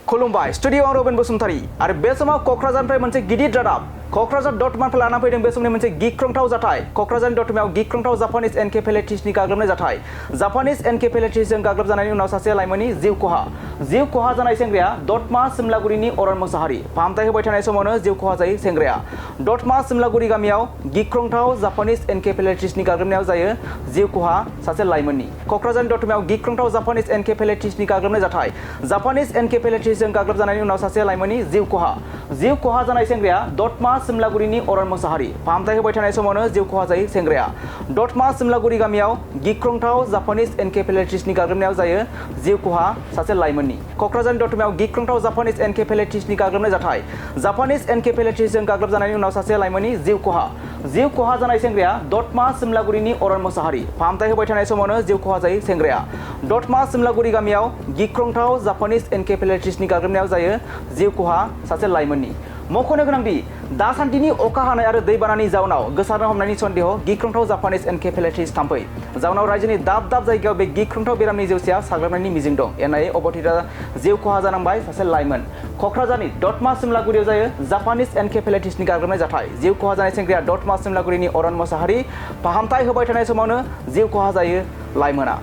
खुलुमबाय स्टुडियो आं रबिन बसुमतारी आरो बे समाव क'क्राझारनिफ्राय मोनसे गिदिर रादाब क'क्राझार दतमानिफ्राय लाना फैदों बे समनि मोनसे गिख्रंथाव जाथाय क'क्राझारनि दतमायाव गिख्रंथाव जापानिज एनकेफेलाइटिसनि गाग्लोबनाय जाथाय जापानिज एनकेफेलाइटिसजों गाग्लोबजानायनि उनाव सासे लाइमोननि जिउ खहा जानाय सेंग्राया दतमा सिमलागुरिनि अरन मोसाहारि फाहामथाय होबाय थानाय समावनो जिउ खहा जायो सेंग्राया दतमा सिमलागुरि गामियाव गिख्रंथाव जापानिज एनकेफेलाइटिसनि गाग्लोबनायाव जायो जिउ खहा सासे लाइमोननि क'क्राझारनि दतमायाव गिख्रंथाव जापानिज एनकेफेलाइटिसनि गाग्लोबनाय जाथाय जापानिज एनकेफेलाइटिसजों गाग्लोबजानायनि उनाव सासे लाइमोननि जिउ खहा जानाय सेंग्राया दतमा सिमलागुरिनि अरन मोसाहारि फाहामथाय होबाय थानाय समावनो जिउ खहा जायो सेंग्राया दतमा सिमलागुरि गामियाव गिख्रंथाव जापानिज एनकेफेलाइटिसनि गाग्लोबनायाव जायो जिउ खहा सासे लाइमोननि क'क्राझारनि दतमायाव गिख्रंथाव जापानिज एनकेफेलाइटिसनि गाग्लोबनाय जाथाय जापानिज एनकेफेलाइटिसजों गाग्लोबजानायनि उनाव सासे लाइमोननि जिउ खहा जानाय सेंग्राया दतमा सिमलागुरिनि अरन मोसाहारि फाहामथाय होबाय थानाय समावनो जिउ खहा जायो सेंग्राया दतमा सिमलागुरि गामियाव गिख्रंथाव जापानिज एनकेफेलाइटिसनि गाग्लोबनायाव जायो जिउ खहा सासे लाइमोननि मख'नो गोनांदि दासान्दिनि अखा हानाय आरो दैबानानि जाउनाव गोसारनो हमनायनि सन्देह गिख्रंथाव जापानिज एनकेफेलाइटिस थाम्फै जाउनाव रायजोनि दाब दाब जायगायाव बे गिख्रंथाव बेरामनि जेवसिया साग्लोबनायनि मिजिं दं एनायै अबथिरा जिउ खहा जानांबाय सासे लाइमोन क'क्राझारनि दतमा सिमलागुरियाव जायो जापानिज एनकेफेलाइटिसनि गाग्लोबनाय जाथाय जिउ खहा जानाय सेंग्राया दतमा सिमलागुरिनि अरन मोसाहारि फाहामथाय होबाय थानाय समावनो जिउ खहा जायो लाइमोना।